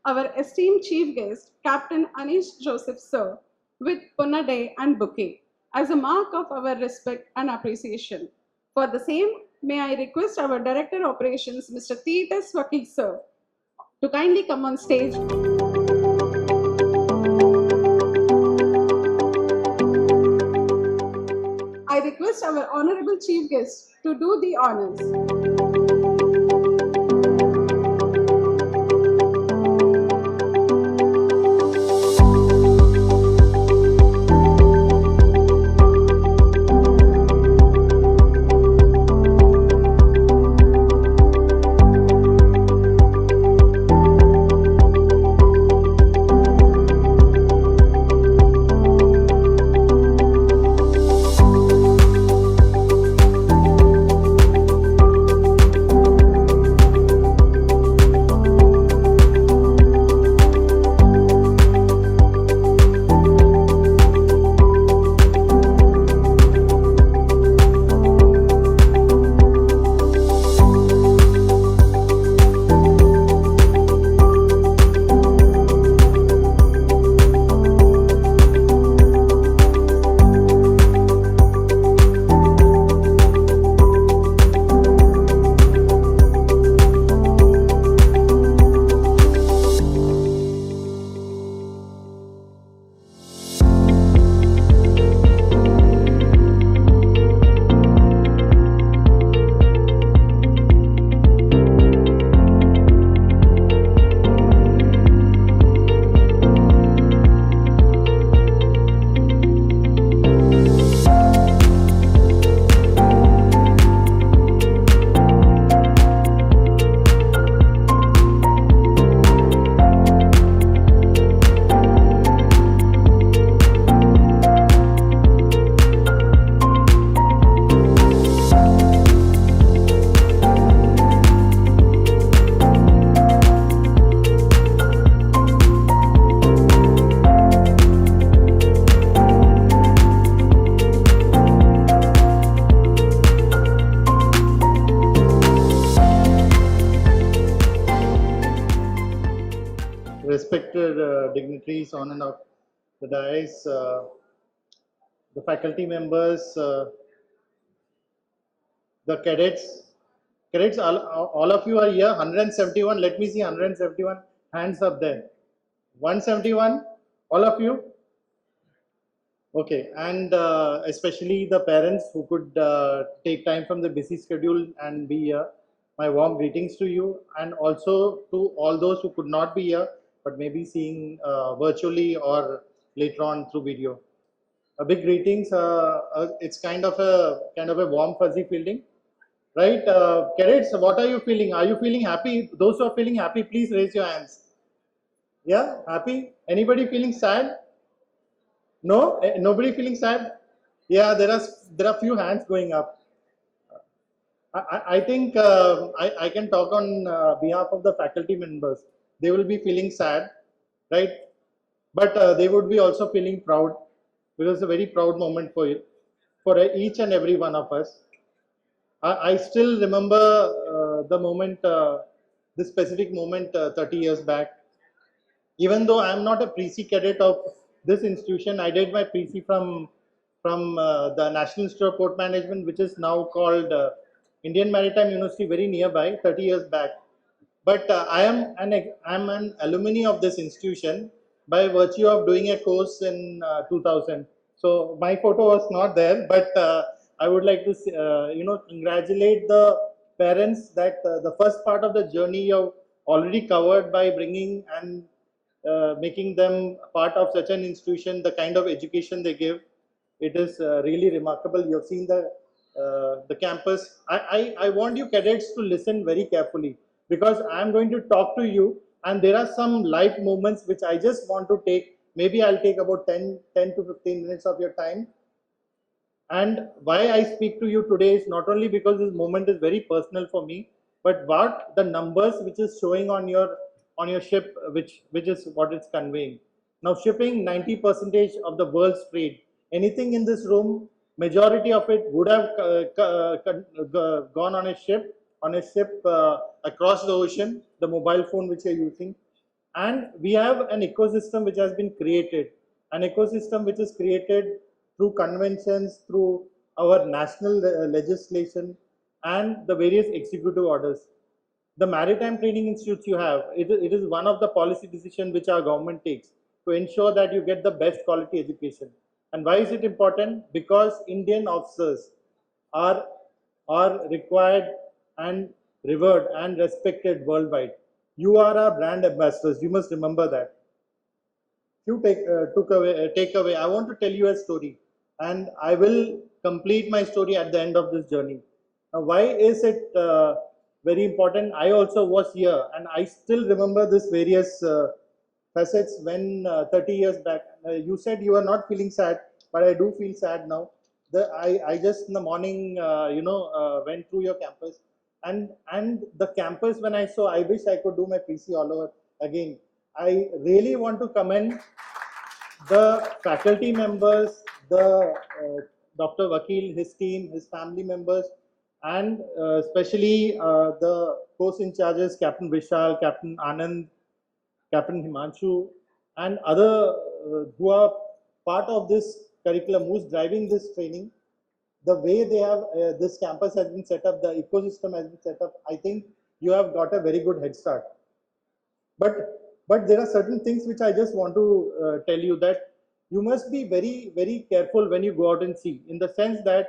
our esteemed chief guest, Captain Anish Joseph Sir, with Punna Day and bouquet, as a mark of our respect and appreciation. For the same, may I request our Director Operations, Mr. Thetis Wakil Sir, to kindly come on stage. I request our Honorable Chief Guest to do the honors. Respected dignitaries on and off the dais, the faculty members, the cadets. Cadets, all of you are here. 171. Let me see 171 hands up there. 171. All of you. Okay, and especially the parents who could take time from the busy schedule and be here. My warm greetings to you, and also to all those who could not be here but maybe seeing virtually or later on through video. A big greetings. It's kind of a warm fuzzy feeling, right? Cadets, what are you feeling? Are you feeling happy? Those who are feeling happy, please raise your hands. Yeah, happy. Anybody feeling sad? No, nobody feeling sad. Yeah, there are few hands going up. I think I can talk on behalf of the faculty members. They will be feeling sad, right? But they would be also feeling proud, because it's a very proud moment for you, for each and every one of us. I still remember the moment, this specific moment 30 years back. Even though I am not a pre-C cadet of this institution, I did my pre-C from the National Institute of Port Management, which is now called Indian Maritime University, very nearby, 30 years back. But I am an alumni of this institution by virtue of doing a course in 2000. So my photo was not there, but I would like to congratulate the parents that the first part of the journey you've already covered by bringing and making them part of such an institution, the kind of education they give. It is really remarkable. You've seen the campus. I want you cadets to listen very carefully, because I'm going to talk to you, and there are some life moments which I just want to take. Maybe I'll take about 10 to 15 minutes of your time. And why I speak to you today is not only because this moment is very personal for me, but what the numbers which is showing on your ship, which is what it's conveying. Now, shipping 90% of the world's trade. Anything in this room, majority of it would have gone on a ship across the ocean. The mobile phone which you're using, And we have an ecosystem which has been created, an ecosystem which is created through conventions, through our national legislation, and the various executive orders. The maritime training institutes you have, it is one of the policy decisions which our government takes to ensure that you get the best quality education. And why is it important? Because Indian officers are, are required and revered and respected worldwide. You are our brand ambassadors. You must remember that. You take away. I want to tell you a story, and I will complete my story at the end of this journey. Now, why is it very important? I also was here, and I still remember this various facets when 30 years back. You said you are not feeling sad, but I do feel sad now. I just in the morning, went through your campus, and the campus when I saw, I wish I could do my PC all over again. I really want to commend the faculty members, the Dr. Vakil, his team, his family members, and especially the course in charges, Captain Vishal, Captain Anand, Captain Himanshu, and other who are part of this curriculum, who's driving this training. The way they have this campus has been set up, the ecosystem has been set up. I think you have got a very good head start. But there are certain things which I just want to tell you, that you must be very careful when you go out and sea, in the sense that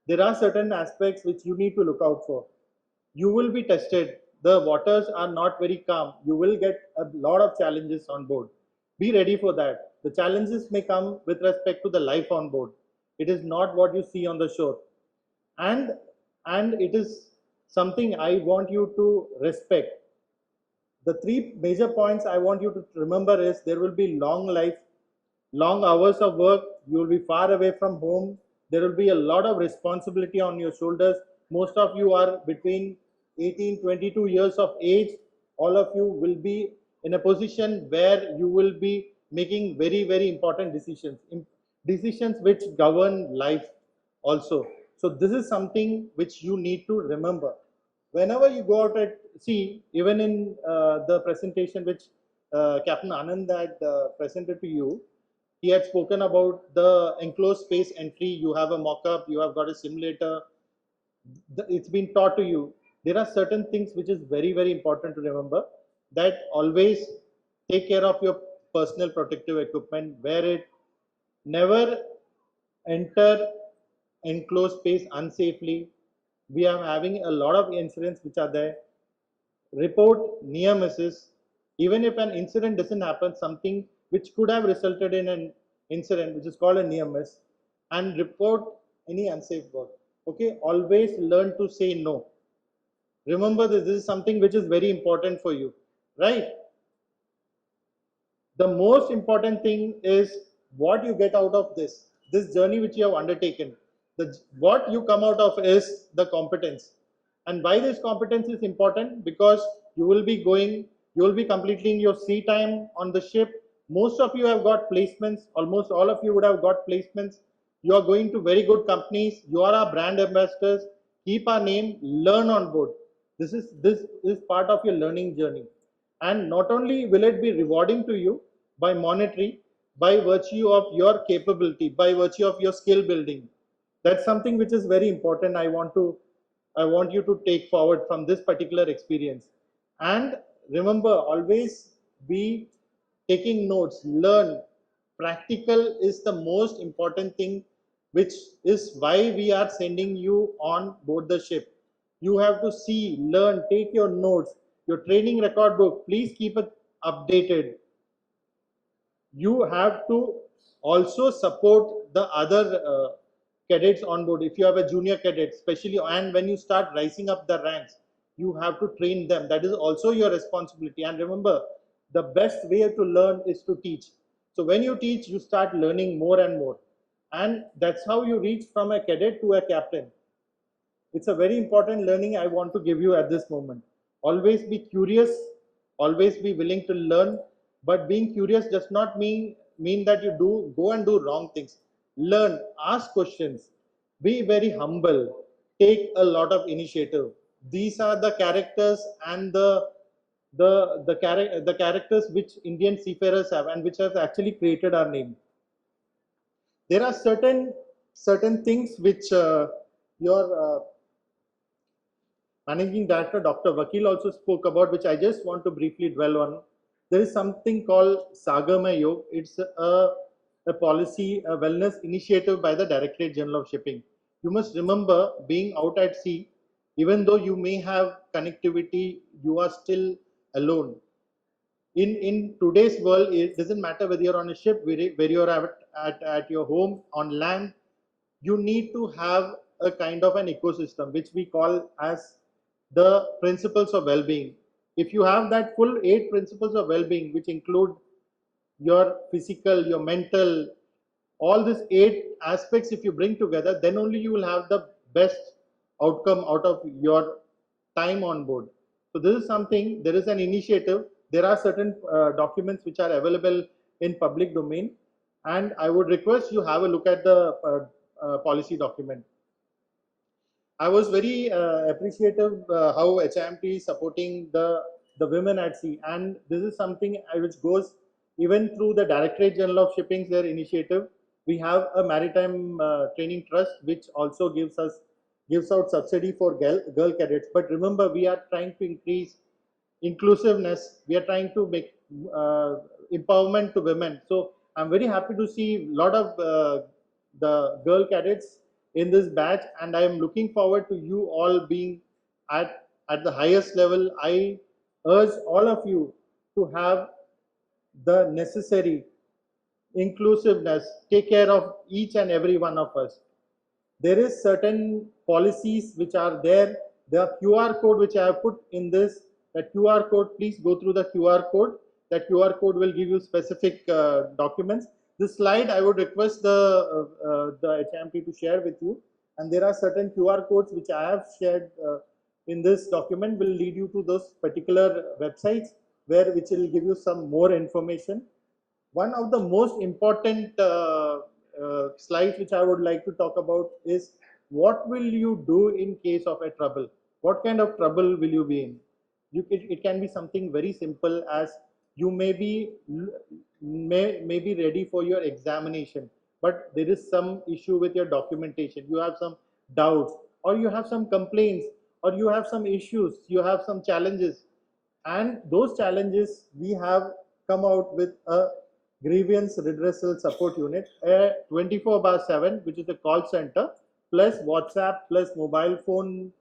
there are certain aspects which you need to look out for. You will be tested. The waters are not very calm. You will get a lot of challenges on board. Be ready for that. The challenges may come with respect to the life on board. It is not what you see on the shore. And it is something I want you to respect. The three major points I want you to remember is, there will be long life, long hours of work, you will be far away from home, there will be a lot of responsibility on your shoulders. Most of you are between 18, 22 years of age. All of you will be in a position where you will be making very important decisions, decisions which govern life also. So this is something which you need to remember. Whenever you go out at sea, even in the presentation which Captain Anand had presented to you, he had spoken about the enclosed space entry. You have a mock-up, you have got a simulator, it's been taught to you. There are certain things which is very important to remember, that always take care of your personal protective equipment, wear it, never enter enclosed space unsafely. We are having a lot of incidents which are there. Report near misses. Even if an incident doesn't happen, something which could have resulted in an incident which is called a near miss, and report any unsafe work. Okay, always learn to say no. Remember this is something which is very important for you, right? The most important thing is what you get out of this journey which you have undertaken. What you come out of is the competence. And why this competence is important? Because you will be completing your sea time on the ship. Most of you have got placements. Almost all of you would have got placements. You are going to very good companies. You are our brand ambassadors. Keep our name. Learn on board. This is part of your learning journey. And not only will it be rewarding to you by monetary, by virtue of your capability, by virtue of your skill building. That's something which is very important. I want you to take forward from this particular experience. And remember, always be taking notes, learn. Practical is the most important thing, which is why we are sending you on board the ship. You have to see, learn, take your notes, your training record book. Please keep it updated. You have to also support the other cadets on board. If you have a junior cadet, especially, and when you start rising up the ranks, you have to train them. That is also your responsibility. And remember, the best way to learn is to teach. So when you teach, you start learning more and more. And that's how you reach from a cadet to a captain. It's a very important learning I want to give you at this moment. Always be curious, always be willing to learn, but being curious does not mean that you go and do wrong things. Learn, ask questions, be very humble, take a lot of initiative. These are the characters and the the characters which Indian seafarers have and which have actually created our name. There are certain things which your Managing Director Dr. Vakil also spoke about, which I just want to briefly dwell on. There is something called Sagarmay Yog. It's a policy, a wellness initiative by the Directorate General of Shipping. You must remember, being out at sea, even though you may have connectivity, you are still alone. In today's world, it doesn't matter whether you're on a ship, where you're at your home, on land, you need to have a kind of an ecosystem, which we call as the principles of well-being. If you have that full 8 principles of well-being, which include your physical, your mental, all these 8 aspects, if you bring together, then only you will have the best outcome out of your time on board. So this is something, there is an initiative, there are certain documents which are available in public domain, and I would request you have a look at the policy document. I was very appreciative how HIMT is supporting the women at sea, and this is something which goes even through the Directorate General of Shipping's their initiative. We have a Maritime Training Trust which also gives out subsidy for girl cadets. But remember, we are trying to increase inclusiveness. We are trying to make empowerment to women. So I'm very happy to see a lot of the girl cadets in this batch, and I am looking forward to you all being at the highest level. I urge all of you to have the necessary inclusiveness, take care of each and every one of us. There is certain policies which are there. The QR code which I have put in this, that QR code, please go through the QR code. That QR code will give you specific documents. This slide I would request the HIMT to share with you. And there are certain QR codes which I have shared in this document will lead you to those particular websites which will give you some more information. One of the most important slides which I would like to talk about is what will you do in case of a trouble? What kind of trouble will you be in? It can be something very simple as you may be ready for your examination, but there is some issue with your documentation. You have some doubts, or you have some complaints, or you have some issues, you have some challenges, and those challenges we have come out with a grievance redressal support unit, a 24/7, which is a call center, plus WhatsApp, plus mobile phone,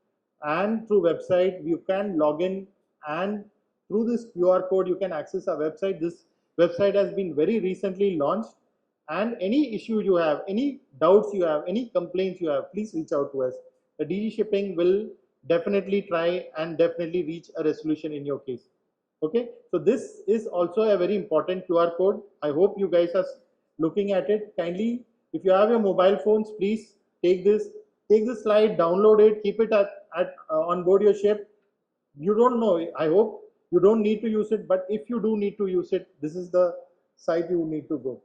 and through website you can log in, and through this QR code you can access our website. This website has been very recently launched, and any issue you have, any doubts you have, any complaints you have, please reach out to us. The DG Shipping will definitely try and definitely reach a resolution in your case. Okay, so this is also a very important QR code. I hope you guys are looking at it. Kindly, if you have your mobile phones, please take this slide, download it, keep it on board your ship. You don't know, I hope you don't need to use it, but if you do need to use it, this is the site you need to go.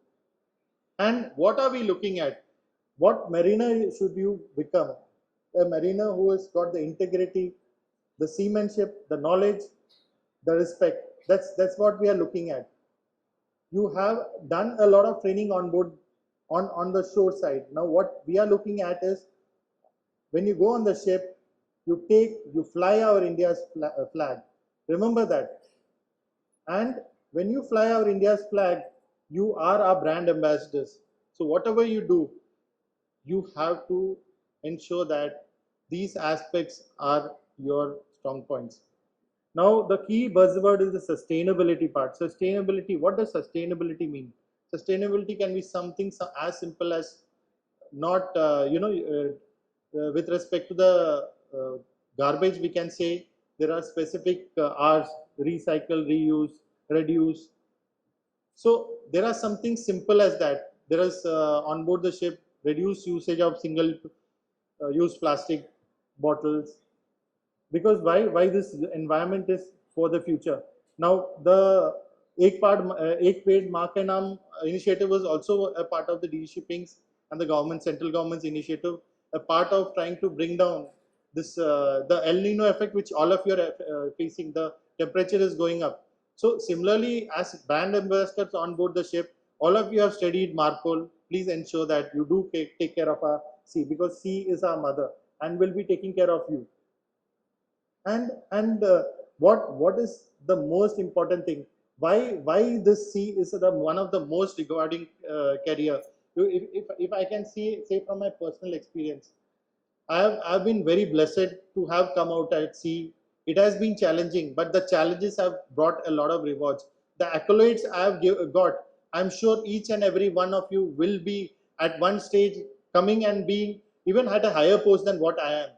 And what are we looking at? What mariner should you become? A mariner who has got the integrity, the seamanship, the knowledge, the respect. That's what we are looking at. You have done a lot of training on board on the shore side. Now what we are looking at is when you go on the ship, you fly our India's flag. Remember that. And when you fly our India's flag, you are our brand ambassadors. So whatever you do, you have to ensure that these aspects are your strong points. Now, the key buzzword is the sustainability part. Sustainability, what does sustainability mean? Sustainability can be something as simple as not, with respect to the garbage, we can say there are specific R's: recycle, reuse, reduce. So there are something simple as that. There is on board the ship, reduce usage of single use plastic bottles, because why this environment is for the future. Now the Ek Ped Maa Ke Naam initiative was also a part of the DG Shipping's and the central government's initiative, a part of trying to bring down this the El Nino effect which all of you are facing, the temperature is going up. So similarly, as brand ambassadors on board the ship, all of you have studied Marpol. Please ensure that you do take care of our sea, because sea is our mother and will be taking care of you. And what is the most important thing? Why this sea is one of the most rewarding career? If I can say from my personal experience, I've been very blessed to have come out at sea. It has been challenging, but the challenges have brought a lot of rewards. The accolades I have got, I'm sure each and every one of you will be at one stage coming and being even at a higher post than what I am.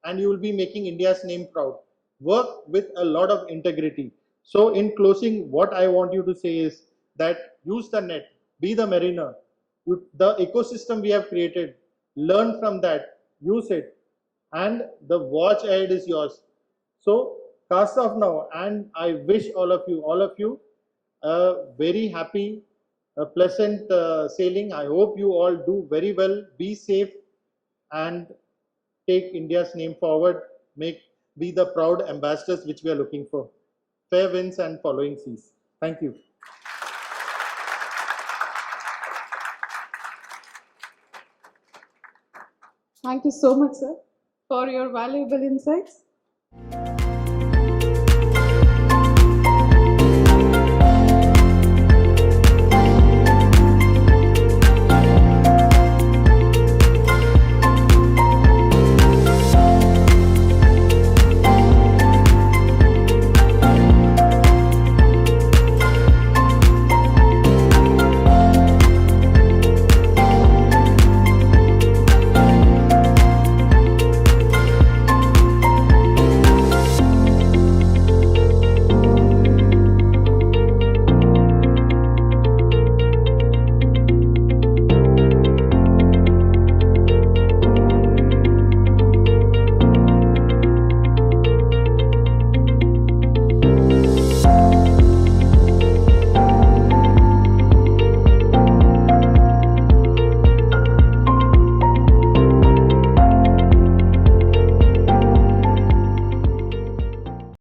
And you will be making India's name proud. Work with a lot of integrity. So in closing, what I want you to say is that use the net, be the mariner. The ecosystem we have created, learn from that, use it, and the watch ahead is yours. So cast off now, and I wish all of you a very happy, pleasant sailing. I hope you all do very well, be safe, and take India's name forward, be the proud ambassadors which we are looking for. Fair winds and following seas. Thank you. Thank you so much, sir, for your valuable insights.